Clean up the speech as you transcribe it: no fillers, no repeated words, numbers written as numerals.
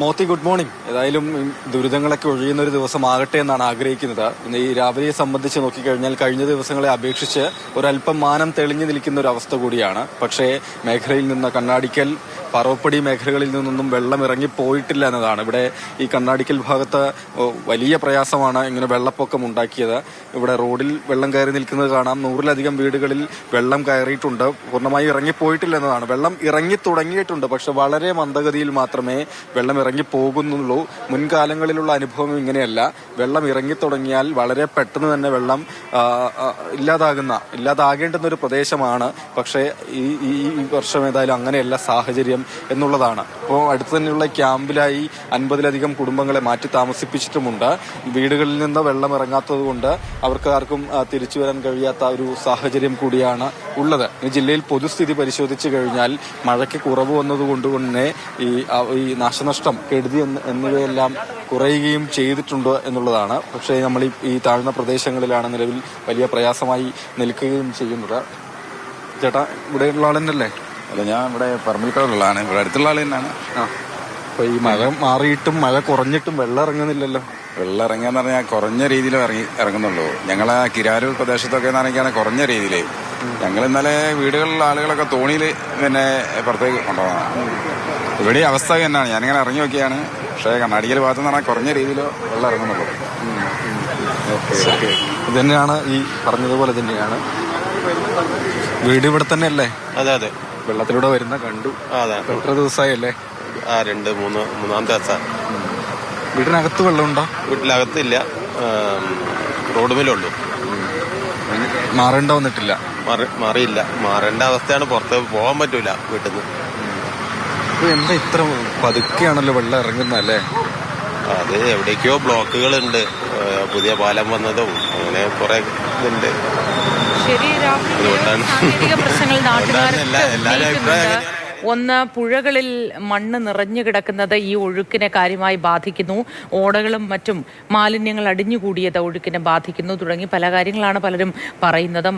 Moti good morning. ഏതായാലും ദുരിതങ്ങളൊക്കെ ഒഴിയുന്ന ഒരു ദിവസമാകട്ടെ എന്നാണ് ആഗ്രഹിക്കുന്നത്. ഇന്ന് ഈ രാവിലെയെ സംബന്ധിച്ച് നോക്കിക്കഴിഞ്ഞാൽ കഴിഞ്ഞ ദിവസങ്ങളെ അപേക്ഷിച്ച് ഒരല്പം മാനം തെളിഞ്ഞു നിൽക്കുന്ന ഒരു അവസ്ഥ കൂടിയാണ്. പക്ഷേ മേഖലയിൽ നിന്ന് കണ്ണാടിക്കൽ, പറവപ്പടി മേഖലകളിൽ നിന്നൊന്നും വെള്ളം ഇറങ്ങിപ്പോയിട്ടില്ല എന്നതാണ്. ഇവിടെ ഈ കണ്ണാടിക്കൽ ഭാഗത്ത് വലിയ പ്രയാസമാണ് ഇങ്ങനെ വെള്ളപ്പൊക്കം ഉണ്ടാക്കിയത്. ഇവിടെ റോഡിൽ വെള്ളം കയറി നിൽക്കുന്നത് കാണാം. 100-ലധികം വീടുകളിൽ വെള്ളം കയറിയിട്ടുണ്ട്. പൂർണ്ണമായി ഇറങ്ങിപ്പോയിട്ടില്ല എന്നതാണ്. വെള്ളം ഇറങ്ങി തുടങ്ങിയിട്ടുണ്ട്, പക്ഷെ വളരെ മന്ദഗതിയിൽ മാത്രമേ വെള്ളം ഇറങ്ങി പോകുന്നുള്ളൂ. മുൻകാലങ്ങളിലുള്ള അനുഭവം ഇങ്ങനെയല്ല. വെള്ളം ഇറങ്ങി തുടങ്ങിയാൽ വളരെ പെട്ടെന്ന് തന്നെ വെള്ളം ഇല്ലാതാകേണ്ടുന്ന ഒരു പ്രദേശമാണ്. പക്ഷേ ഈ വർഷം ഏതായാലും അങ്ങനെയല്ല സാഹചര്യം എന്നുള്ളതാണ്. ഇപ്പോൾ അടുത്ത് തന്നെയുള്ള ക്യാമ്പിലായി 50-ലധികം കുടുംബങ്ങളെ മാറ്റി താമസിപ്പിച്ചിട്ടുമുണ്ട്. വീടുകളിൽ നിന്ന് വെള്ളം ഇറങ്ങാത്തത് കൊണ്ട് അവർക്ക് ആർക്കും തിരിച്ചു വരാൻ കഴിയാത്ത ഒരു സാഹചര്യം കൂടിയാണ് ഉള്ളത്. ഈ ജില്ലയിൽ പൊതുസ്ഥിതി പരിശോധിച്ചു കഴിഞ്ഞാൽ മഴയ്ക്ക് കുറവ് വന്നതുകൊണ്ട് തന്നെ ഈ നാശനഷ്ടം, കെടുതി എന്നിവയെല്ലാം കുറയുകയും ചെയ്തിട്ടുണ്ട് എന്നുള്ളതാണ്. പക്ഷേ നമ്മൾ ഈ താഴ്ന്ന പ്രദേശങ്ങളിലാണ് നിലവിൽ വലിയ പ്രയാസമായി നിൽക്കുകയും ചെയ്യുന്നത്. ചേട്ടാ, ഇവിടെയുള്ള ആൾ തന്നെയല്ലേ? അല്ല, ഞാൻ ഇവിടെ പറമ്പിൽക്കടയിലുള്ളതാണ്. ഇവിടെ അടുത്തുള്ള ആൾ തന്നെയാണ്. അപ്പൊ ഈ മഴ മാറിയിട്ടും മഴ കുറഞ്ഞിട്ടും വെള്ളം ഇറങ്ങുന്നില്ലല്ലോ. വെള്ളം ഇറങ്ങിയെന്ന് പറഞ്ഞാൽ കുറഞ്ഞ രീതിയിൽ ഇറങ്ങുന്നുള്ളൂ. ഞങ്ങളെ കിരാരൂർ പ്രദേശത്തൊക്കെ എന്നാണെങ്കിൽ കുറഞ്ഞ രീതിയിൽ. ഞങ്ങൾ ഇന്നലെ വീടുകളിലുള്ള ആളുകളൊക്കെ തോണിയിൽ പിന്നെ പുറത്തേക്ക് കൊണ്ടുപോകണം. ഇവിടെ അവസ്ഥ തന്നെയാണ്. ഞാനിങ്ങനെ ഇറങ്ങി നോക്കിയാണ്. പക്ഷേ കണ്ണാടിക്കൽ ഭാഗത്ത് പറഞ്ഞാൽ കുറഞ്ഞ രീതിയിൽ വെള്ളം ഇറങ്ങുന്നുള്ളൂ. ഇത് തന്നെയാണ് ഈ പറഞ്ഞതുപോലെ തന്നെയാണ്. വീട് ഇവിടെ തന്നെ അല്ലേ? അതെ അതെ. വെള്ളത്തിലൂടെ വരുന്ന കണ്ടു. അതെ. എത്ര ദിവസമായി അല്ലേ? മൂന്നാമത്തെ ദിവസം. വീടിനകത്ത് വെള്ളമുണ്ടോ? വീട്ടിലകത്തില്ല, റോഡ് മേലുള്ളൂ. മാറേണ്ട വന്നിട്ടില്ല? മാറിയില്ല. മാറേണ്ട അവസ്ഥയാണ്. പുറത്ത് പോകാൻ പറ്റൂല വീട്ടിൽ നിന്ന്. എന്താ ഇത്ര പതുക്കെയാണല്ലോ വെള്ളം ഇറങ്ങുന്നല്ലേ? അത് എവിടേക്കോ ബ്ലോക്കുകളുണ്ട്. പുതിയ പാലം വന്നതും അങ്ങനെ കുറെ ഇതുണ്ട്. ഒന്ന്, പുഴകളിൽ മണ്ണ് നിറഞ്ഞു കിടക്കുന്നത് ഈ ഒഴുക്കിനെ കാര്യമായി ബാധിക്കുന്നു. ഓടകളും മറ്റും മാലിന്യങ്ങൾ അടിഞ്ഞുകൂടിയത് ഒഴുക്കിനെ ബാധിക്കുന്നു തുടങ്ങി പല കാര്യങ്ങളാണ് പലരും പറയുന്നത്.